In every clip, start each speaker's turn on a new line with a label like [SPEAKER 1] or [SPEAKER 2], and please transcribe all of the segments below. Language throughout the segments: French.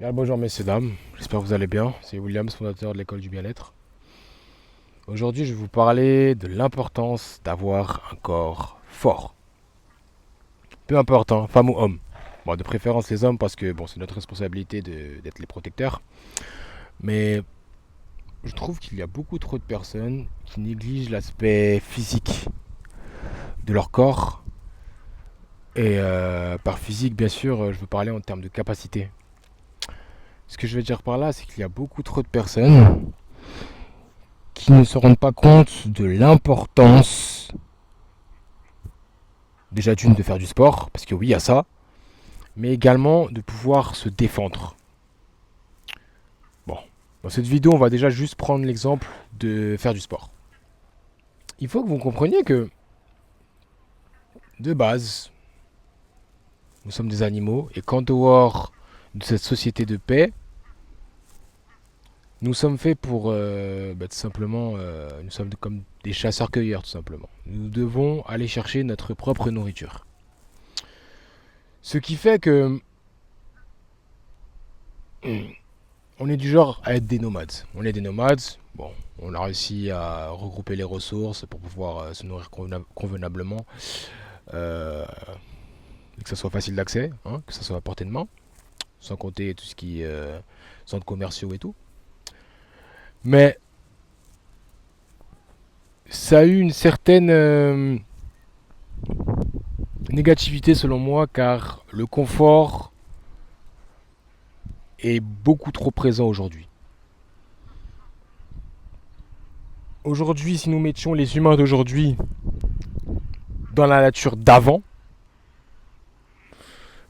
[SPEAKER 1] Bien, bonjour messieurs, dames, j'espère que vous allez bien. C'est Williams, fondateur de l'école du bien-être. Aujourd'hui, je vais vous parler de l'importance d'avoir un corps fort. Peu importe, hein, femme ou homme. Bon, de préférence les hommes parce que bon, c'est notre responsabilité d'être les protecteurs. Mais je trouve qu'il y a beaucoup trop de personnes qui négligent l'aspect physique de leur corps. Et par physique, bien sûr, je veux parler en termes de capacité. Ce que je veux dire par là, c'est qu'il y a beaucoup trop de personnes qui ne se rendent pas compte de l'importance, déjà d'une, de faire du sport, parce que oui, il y a ça, mais également de pouvoir se défendre. Bon, dans cette vidéo, on va déjà juste prendre l'exemple de faire du sport. Il faut que vous compreniez que, de base, nous sommes des animaux, et qu'en dehors de cette société de paix, nous sommes faits pour, tout simplement, nous sommes comme des chasseurs-cueilleurs, tout simplement. Nous devons aller chercher notre propre nourriture. Ce qui fait que on est du genre à être des nomades. On est des nomades. Bon, on a réussi à regrouper les ressources pour pouvoir se nourrir convenablement, euh, et que ça soit facile d'accès, hein, que ça soit à portée de main, sans compter tout ce qui est centres commerciaux et tout. Mais ça a eu une certaine négativité selon moi, car le confort est beaucoup trop présent aujourd'hui. Aujourd'hui, si nous mettions les humains d'aujourd'hui dans la nature d'avant,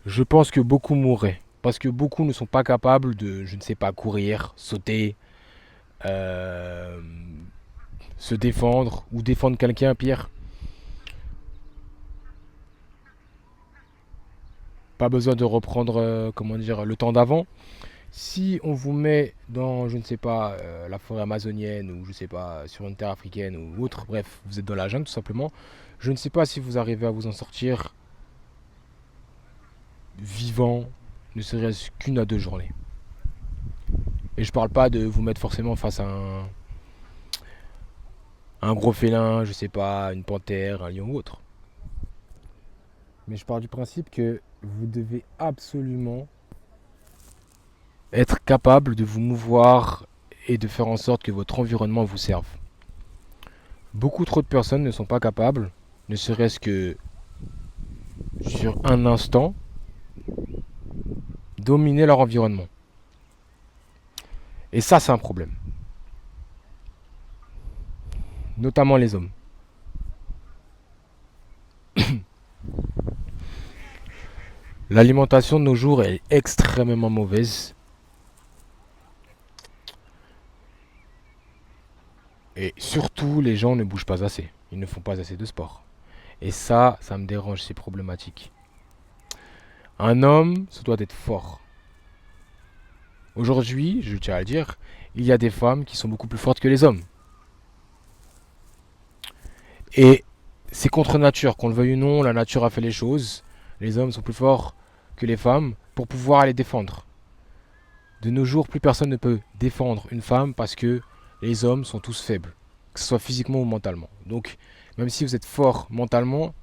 [SPEAKER 1] je pense que beaucoup mourraient. Parce que beaucoup ne sont pas capables de, je ne sais pas, courir, sauter, euh, se défendre ou défendre quelqu'un, pire. Pas besoin de reprendre, comment dire, le temps d'avant. Si on vous met dans, je ne sais pas, la forêt amazonienne ou je ne sais pas, sur une terre africaine ou autre, bref, vous êtes dans la jungle tout simplement, je ne sais pas si vous arrivez à vous en sortir vivant, ne serait-ce qu'une à deux journées. Et je parle pas de vous mettre forcément face à un gros félin, je sais pas, une panthère, un lion ou autre. Mais je pars du principe que vous devez absolument être capable de vous mouvoir et de faire en sorte que votre environnement vous serve. Beaucoup trop de personnes ne sont pas capables, ne serait-ce que sur un instant, dominer leur environnement. Et ça, c'est un problème. Notamment les hommes. L'alimentation de nos jours est extrêmement mauvaise. Et surtout, les gens ne bougent pas assez. Ils ne font pas assez de sport. Et ça me dérange, c'est problématique. Un homme, ça doit être fort. Aujourd'hui, je tiens à le dire, il y a des femmes qui sont beaucoup plus fortes que les hommes. Et c'est contre nature, qu'on le veuille ou non, la nature a fait les choses. Les hommes sont plus forts que les femmes pour pouvoir les défendre. De nos jours, plus personne ne peut défendre une femme parce que les hommes sont tous faibles, que ce soit physiquement ou mentalement. Donc, même si vous êtes fort mentalement,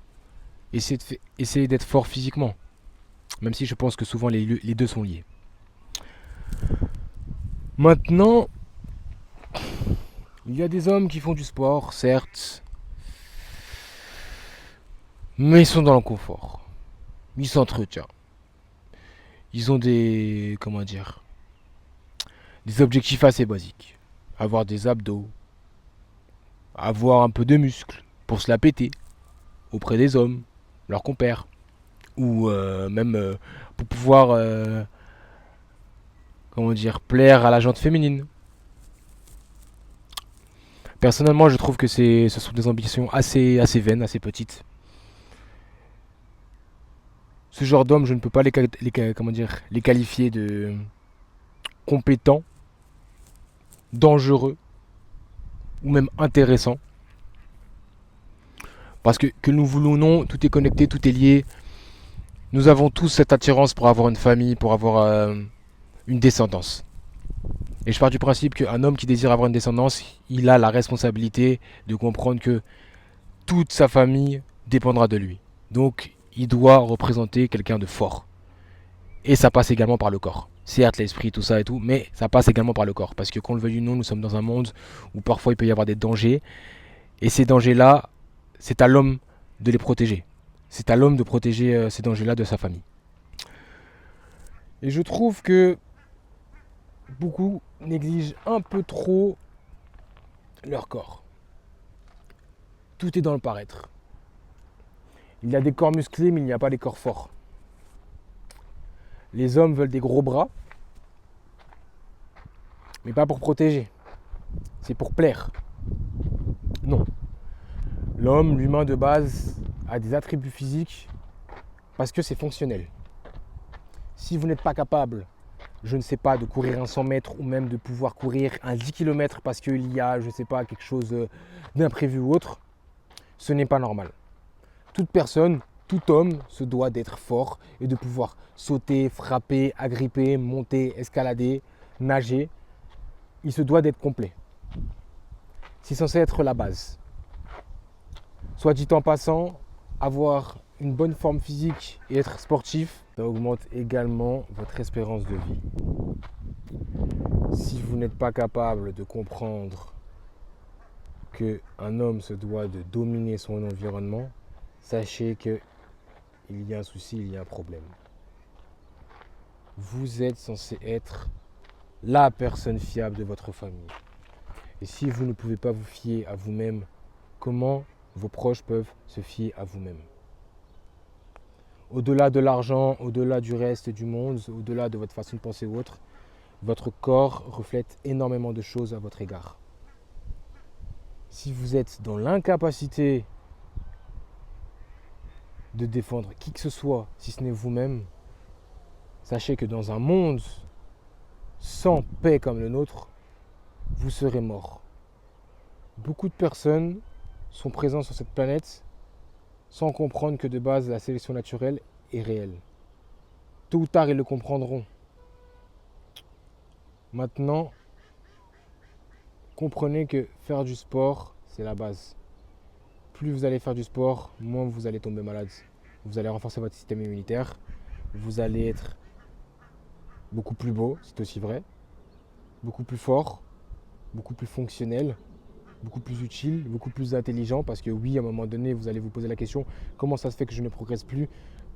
[SPEAKER 1] essayez d'être fort physiquement. Même si je pense que souvent les deux sont liés. Maintenant, il y a des hommes qui font du sport, certes, mais ils sont dans le confort. Ils s'entretiennent. Ils ont des, comment dire, des objectifs assez basiques. Avoir des abdos, avoir un peu de muscle pour se la péter auprès des hommes, leurs compères, ou même pour pouvoir, comment dire, plaire à la gente féminine. Personnellement, je trouve que ce sont des ambitions assez vaines, assez petites. Ce genre d'hommes, je ne peux pas comment dire, les qualifier de compétents, dangereux ou même intéressants. Parce que nous voulons ou non, tout est connecté, tout est lié. Nous avons tous cette attirance pour avoir une famille, pour avoir une descendance. Et je pars du principe qu'un homme qui désire avoir une descendance, il a la responsabilité de comprendre que toute sa famille dépendra de lui. Donc, il doit représenter quelqu'un de fort. Et ça passe également par le corps. Certes, l'esprit, tout ça et tout, mais ça passe également par le corps. Parce que qu'on le veuille ou non, nous sommes dans un monde où parfois il peut y avoir des dangers. Et ces dangers-là, c'est à l'homme de les protéger. C'est à l'homme de protéger ces dangers-là de sa famille. Et je trouve que beaucoup négligent un peu trop leur corps. Tout est dans le paraître. Il y a des corps musclés, mais il n'y a pas des corps forts. Les hommes veulent des gros bras, mais pas pour protéger. C'est pour plaire. Non. L'homme, l'humain de base, a des attributs physiques parce que c'est fonctionnel. Si vous n'êtes pas capable, je ne sais pas, de courir un 100 mètres ou même de pouvoir courir un 10 km parce qu'il y a, je ne sais pas, quelque chose d'imprévu ou autre, ce n'est pas normal. Toute personne, tout homme se doit d'être fort et de pouvoir sauter, frapper, agripper, monter, escalader, nager. Il se doit d'être complet. C'est censé être la base. Soit dit en passant, avoir une bonne forme physique et être sportif, ça augmente également votre espérance de vie. Si vous n'êtes pas capable de comprendre qu'un homme se doit de dominer son environnement, sachez qu'il y a un souci, il y a un problème. Vous êtes censé être la personne fiable de votre famille. Et si vous ne pouvez pas vous fier à vous-même, comment vos proches peuvent se fier à vous-même? Au-delà de l'argent, au-delà du reste du monde, au-delà de votre façon de penser ou autre, votre corps reflète énormément de choses à votre égard. Si vous êtes dans l'incapacité de défendre qui que ce soit, si ce n'est vous-même, sachez que dans un monde sans paix comme le nôtre, vous serez mort. Beaucoup de personnes sont présentes sur cette planète sans comprendre que de base la sélection naturelle est réelle. Tôt ou tard, ils le comprendront. Maintenant, comprenez que faire du sport, c'est la base. Plus vous allez faire du sport, moins vous allez tomber malade. Vous allez renforcer votre système immunitaire. Vous allez être beaucoup plus beau, c'est aussi vrai. Beaucoup plus fort, beaucoup plus fonctionnel, beaucoup plus utile, beaucoup plus intelligent. Parce que oui, à un moment donné, vous allez vous poser la question, comment ça se fait que je ne progresse plus?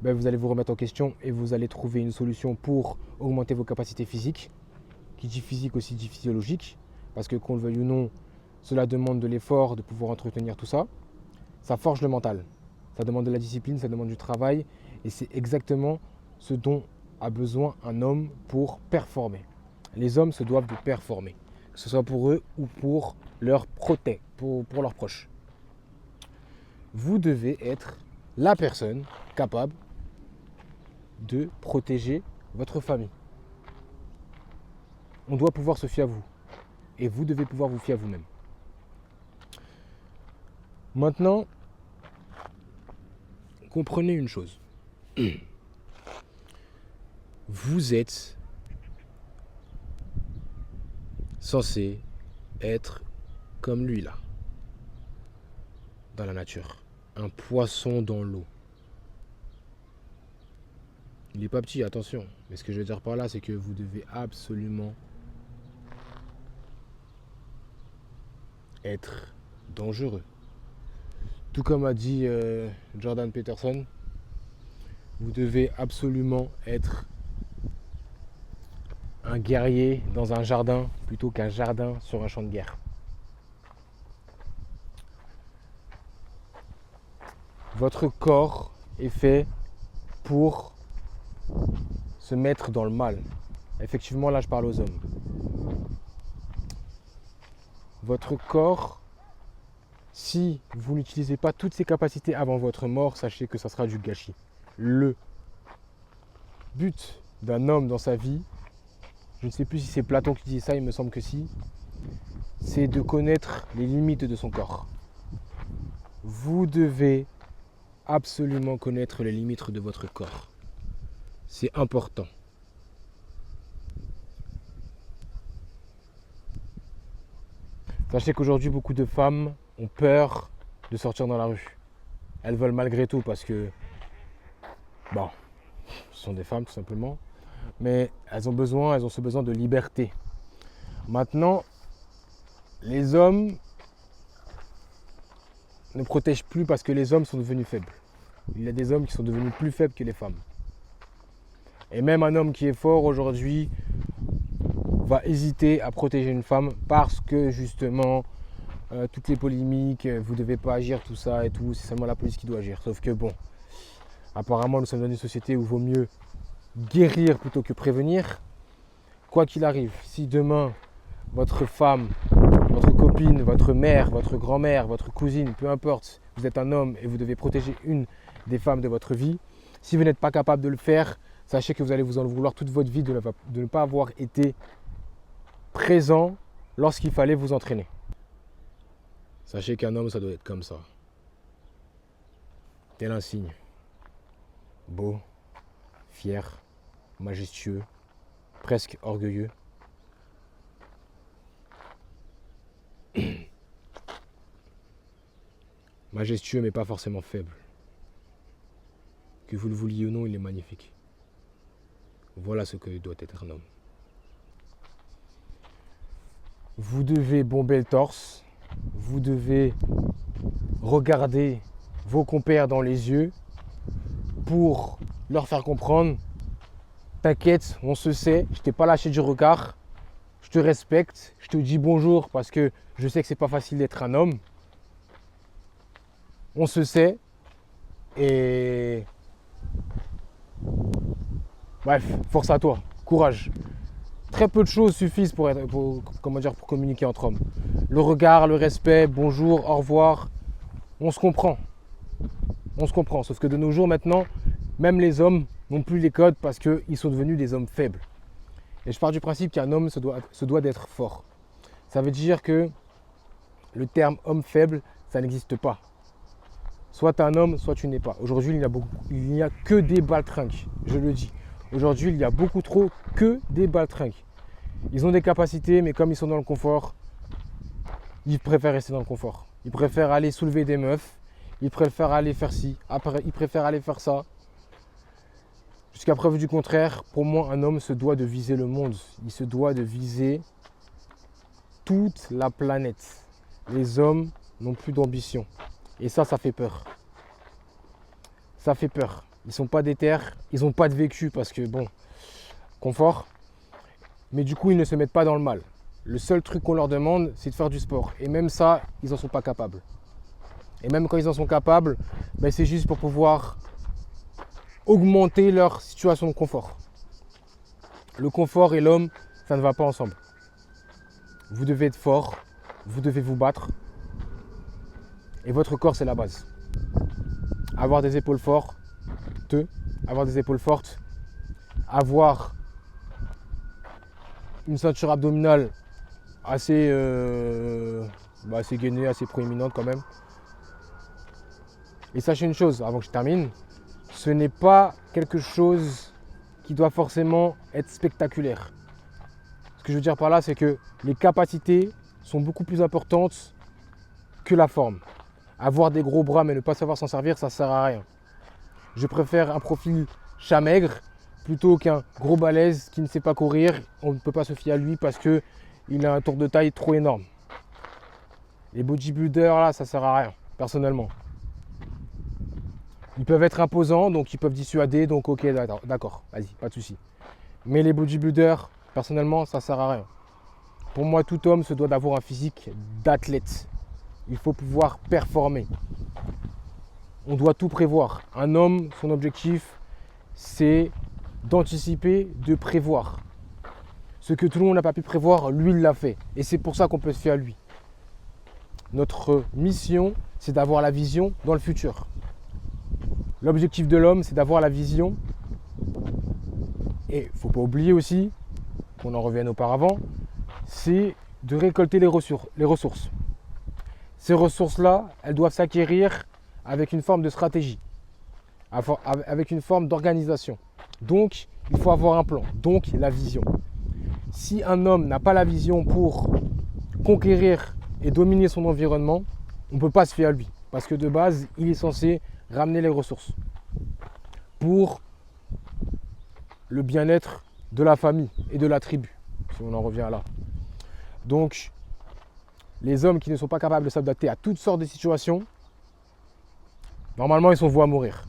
[SPEAKER 1] Vous allez vous remettre en question et vous allez trouver une solution pour augmenter vos capacités physiques. Qui dit physique aussi dit physiologique. Parce que qu'on le veuille ou non, cela demande de l'effort de pouvoir entretenir tout ça. Ça forge le mental. Ça demande de la discipline, ça demande du travail. Et c'est exactement ce dont a besoin un homme pour performer. Les hommes se doivent de performer. Que ce soit pour eux ou pour leurs pour leurs proches. Vous devez être la personne capable de protéger votre famille. On doit pouvoir se fier à vous. Et vous devez pouvoir vous fier à vous-même. Maintenant, comprenez une chose. Vous êtes censé être comme lui là, dans la nature. Un poisson dans l'eau. Il n'est pas petit, attention. Mais ce que je veux dire par là, c'est que vous devez absolument être dangereux. Tout comme a dit Jordan Peterson, vous devez absolument être un guerrier dans un jardin plutôt qu'un jardin sur un champ de guerre. Votre corps est fait pour se mettre dans le mal. Effectivement, là, je parle aux hommes. Votre corps, si vous n'utilisez pas toutes ses capacités avant votre mort, sachez que ça sera du gâchis. Le but d'un homme dans sa vie, je ne sais plus si c'est Platon qui dit ça, il me semble que si, c'est de connaître les limites de son corps. Vous devez absolument connaître les limites de votre corps. C'est important. Sachez qu'aujourd'hui, beaucoup de femmes ont peur de sortir dans la rue. Elles veulent malgré tout parce que, bon, ce sont des femmes tout simplement, mais elles ont ce besoin de liberté. Maintenant, les hommes ne protègent plus parce que les hommes sont devenus faibles. Il y a des hommes qui sont devenus plus faibles que les femmes. Et même un homme qui est fort aujourd'hui va hésiter à protéger une femme parce que justement, toutes les polémiques, vous ne devez pas agir, tout ça et tout, c'est seulement la police qui doit agir. Sauf que bon, apparemment nous sommes dans une société où il vaut mieux guérir plutôt que prévenir. Quoi qu'il arrive, si demain votre femme, votre copine, votre mère, votre grand-mère, votre cousine, peu importe, vous êtes un homme et vous devez protéger une des femmes de votre vie, si vous n'êtes pas capable de le faire, sachez que vous allez vous en vouloir toute votre vie de ne pas avoir été présent lorsqu'il fallait vous entraîner. Sachez qu'un homme, ça doit être comme ça. Tel un cygne. Beau, fier, majestueux, presque orgueilleux. Majestueux mais pas forcément faible. Que vous le vouliez ou non, il est magnifique. Voilà ce que doit être un homme. Vous devez bomber le torse. Vous devez regarder vos compères dans les yeux pour leur faire comprendre: t'inquiète, on se sait, je t'ai pas lâché du regard, je te respecte, je te dis bonjour parce que je sais que c'est pas facile d'être un homme. On se sait et bref, force à toi, courage. Très peu de choses suffisent pour communiquer entre hommes. Le regard, le respect, bonjour, au revoir, on se comprend. On se comprend, sauf que de nos jours maintenant, même les hommes n'ont plus les codes parce qu'ils sont devenus des hommes faibles. Et je pars du principe qu'un homme se doit d'être fort. Ça veut dire que le terme homme faible, ça n'existe pas. Soit tu es un homme, soit tu n'es pas. Aujourd'hui, il n'y a que des baltringues, je le dis. Aujourd'hui, il y a beaucoup trop que des baltringues. Ils ont des capacités, mais comme ils sont dans le confort, ils préfèrent rester dans le confort. Ils préfèrent aller soulever des meufs, ils préfèrent aller faire ci, après, ils préfèrent aller faire ça. Jusqu'à preuve du contraire, pour moi, un homme se doit de viser le monde. Il se doit de viser toute la planète. Les hommes n'ont plus d'ambition. Et ça fait peur. Ça fait peur. Ils ne sont pas déter, ils n'ont pas de vécu parce que, bon, confort. Mais du coup, ils ne se mettent pas dans le mal. Le seul truc qu'on leur demande, c'est de faire du sport. Et même ça, ils n'en sont pas capables. Et même quand ils en sont capables, ben c'est juste pour pouvoir augmenter leur situation de confort. Le confort et l'homme, ça ne va pas ensemble. Vous devez être fort, vous devez vous battre. Et votre corps, c'est la base. Avoir des épaules fortes, avoir une ceinture abdominale assez gainée, assez proéminente quand même. Et sachez une chose, avant que je termine, ce n'est pas quelque chose qui doit forcément être spectaculaire. Ce que je veux dire par là, c'est que les capacités sont beaucoup plus importantes que la forme. Avoir des gros bras mais ne pas savoir s'en servir, ça ne sert à rien. Je préfère un profil chat maigre plutôt qu'un gros balèze qui ne sait pas courir. On ne peut pas se fier à lui parce qu'il a un tour de taille trop énorme. Les bodybuilders, là, ça ne sert à rien, personnellement. Ils peuvent être imposants, donc ils peuvent dissuader, donc ok, d'accord, vas-y, pas de souci. Mais les bodybuilders, personnellement, ça ne sert à rien. Pour moi, tout homme se doit d'avoir un physique d'athlète. Il faut pouvoir performer. On doit tout prévoir. Un homme, son objectif, c'est d'anticiper, de prévoir. Ce que tout le monde n'a pas pu prévoir, lui, il l'a fait. Et c'est pour ça qu'on peut se fier à lui. Notre mission, c'est d'avoir la vision dans le futur. L'objectif de l'homme, c'est d'avoir la vision. Et il ne faut pas oublier aussi, qu'on en revienne auparavant, c'est de récolter les ressources. Ces ressources-là, elles doivent s'acquérir avec une forme de stratégie, avec une forme d'organisation. Donc, il faut avoir un plan, donc la vision. Si un homme n'a pas la vision pour conquérir et dominer son environnement, on ne peut pas se fier à lui. Parce que de base, il est censé ramener les ressources pour le bien-être de la famille et de la tribu, si on en revient là. Donc, les hommes qui ne sont pas capables de s'adapter à toutes sortes de situations, normalement, ils sont voués à mourir.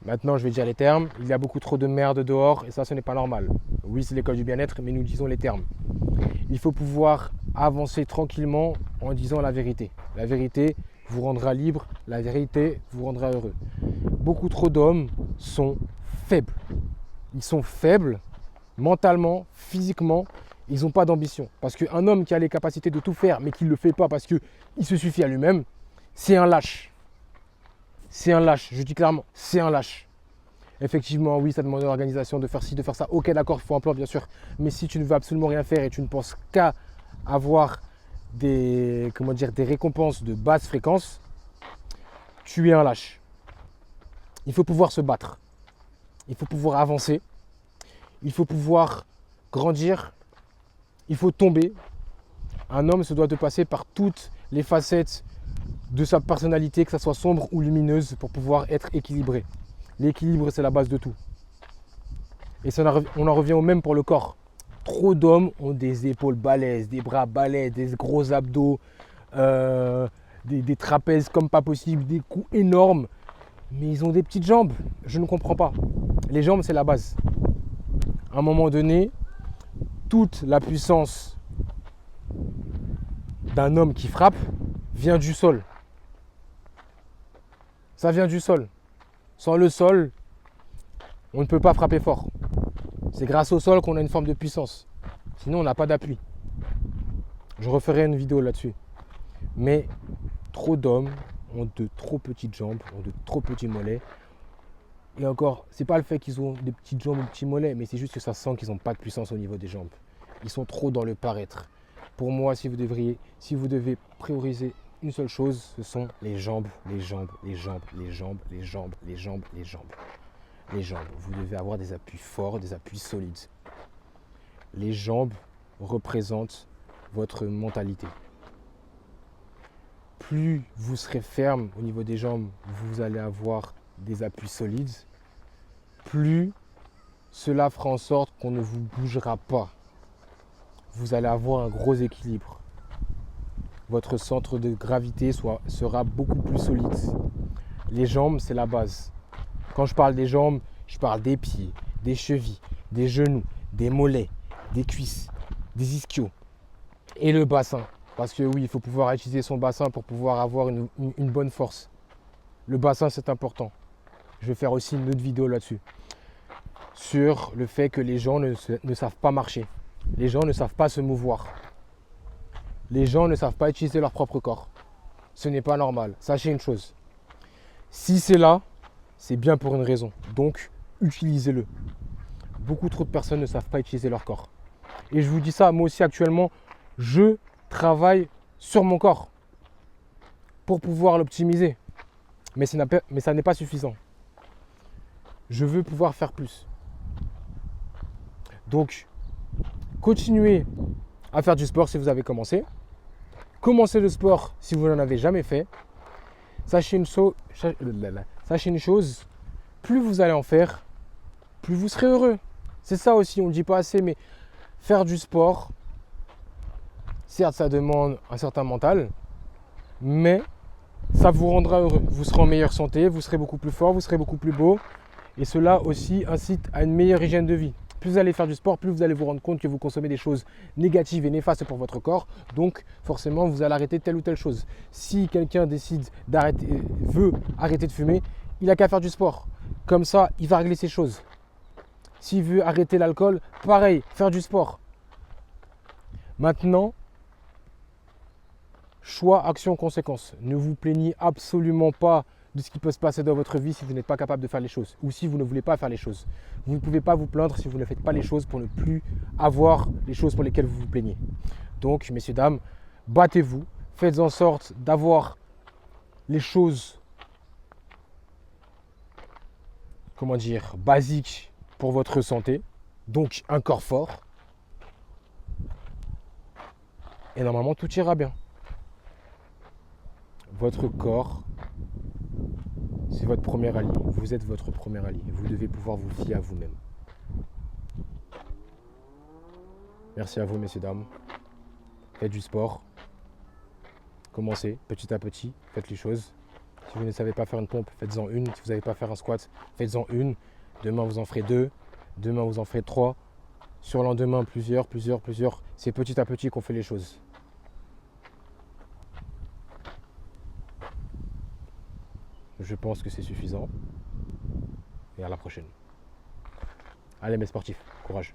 [SPEAKER 1] Maintenant, je vais dire les termes. Il y a beaucoup trop de merde dehors et ça, ce n'est pas normal. Oui, c'est l'école du bien-être, mais nous disons les termes. Il faut pouvoir avancer tranquillement en disant la vérité. La vérité vous rendra libre, la vérité vous rendra heureux. Beaucoup trop d'hommes sont faibles. Ils sont faibles mentalement, physiquement, ils n'ont pas d'ambition. Parce qu'un homme qui a les capacités de tout faire, mais qui ne le fait pas parce qu'il se suffit à lui-même, c'est un lâche. C'est un lâche, je dis clairement, c'est un lâche. Effectivement, oui, ça demande une organisation de faire ci, de faire ça. Ok, d'accord, il faut un plan, bien sûr. Mais si tu ne veux absolument rien faire et tu ne penses qu'à avoir des récompenses de basse fréquence, tu es un lâche. Il faut pouvoir se battre. Il faut pouvoir avancer. Il faut pouvoir grandir. Il faut tomber. Un homme se doit de passer par toutes les facettes de sa personnalité, que ça soit sombre ou lumineuse, pour pouvoir être équilibré. L'équilibre, c'est la base de tout. Et ça, on en revient au même pour le corps. Trop d'hommes ont des épaules balèzes, des bras balèzes, des gros abdos, des trapèzes comme pas possible, des coups énormes. Mais ils ont des petites jambes. Je ne comprends pas. Les jambes, c'est la base. À un moment donné, toute la puissance d'un homme qui frappe vient du sol. Ça vient du sol. Sans le sol, on ne peut pas frapper fort. C'est grâce au sol qu'on a une forme de puissance. Sinon, on n'a pas d'appui. Je referai une vidéo là-dessus. Mais trop d'hommes ont de trop petites jambes, ont de trop petits mollets. Et encore, c'est pas le fait qu'ils ont des petites jambes ou des petits mollets, mais c'est juste que ça sent qu'ils n'ont pas de puissance au niveau des jambes. Ils sont trop dans le paraître. Pour moi, si vous devez prioriser une seule chose, ce sont les jambes, les jambes, les jambes, les jambes, les jambes, les jambes, les jambes. Les jambes. Vous devez avoir des appuis forts, des appuis solides. Les jambes représentent votre mentalité. Plus vous serez ferme au niveau des jambes, vous allez avoir des appuis solides. Plus cela fera en sorte qu'on ne vous bougera pas. Vous allez avoir un gros équilibre. Votre centre de gravité sera beaucoup plus solide. Les jambes, c'est la base. Quand je parle des jambes, je parle des pieds, des chevilles, des genoux, des mollets, des cuisses, des ischios et le bassin. Parce que oui, il faut pouvoir utiliser son bassin pour pouvoir avoir une bonne force. Le bassin, c'est important. Je vais faire aussi une autre vidéo là-dessus. Sur le fait que les gens ne savent pas marcher. Les gens ne savent pas se mouvoir. Les gens ne savent pas utiliser leur propre corps. Ce n'est pas normal. Sachez une chose. Si c'est là, c'est bien pour une raison. Donc, utilisez-le. Beaucoup trop de personnes ne savent pas utiliser leur corps. Et je vous dis ça, moi aussi actuellement, je travaille sur mon corps pour pouvoir l'optimiser. Mais ça n'est pas suffisant. Je veux pouvoir faire plus. Donc, continuez à faire du sport si vous avez commencé. Commencez le sport si vous n'en avez jamais fait. Sachez une chose, plus vous allez en faire, plus vous serez heureux. C'est ça aussi, on ne le dit pas assez, mais faire du sport, certes, ça demande un certain mental, mais ça vous rendra heureux. Vous serez en meilleure santé, vous serez beaucoup plus fort, vous serez beaucoup plus beau. Et cela aussi incite à une meilleure hygiène de vie. Plus vous allez faire du sport, plus vous allez vous rendre compte que vous consommez des choses négatives et néfastes pour votre corps. Donc forcément, vous allez arrêter telle ou telle chose. Si quelqu'un veut arrêter de fumer, il n'a qu'à faire du sport. Comme ça, il va régler ces choses. S'il veut arrêter l'alcool, pareil, faire du sport. Maintenant, choix, action, conséquence. Ne vous plaignez absolument pas de ce qui peut se passer dans votre vie si vous n'êtes pas capable de faire les choses ou si vous ne voulez pas faire les choses. Vous ne pouvez pas vous plaindre si vous ne faites pas les choses pour ne plus avoir les choses pour lesquelles vous vous plaignez. Donc, messieurs, dames, battez-vous, faites en sorte d'avoir les choses, basiques pour votre santé, donc un corps fort. Et normalement, tout ira bien. Votre corps, c'est votre premier allié. Vous êtes votre premier allié. Vous devez pouvoir vous fier à vous-même. Merci à vous, messieurs, dames. Faites du sport. Commencez petit à petit. Faites les choses. Si vous ne savez pas faire une pompe, faites-en une. Si vous ne savez pas faire un squat, faites-en une. Demain, vous en ferez deux. Demain, vous en ferez trois. Sur le lendemain, plusieurs. C'est petit à petit qu'on fait les choses. Je pense que c'est suffisant. Et à la prochaine. Allez, mes sportifs, courage.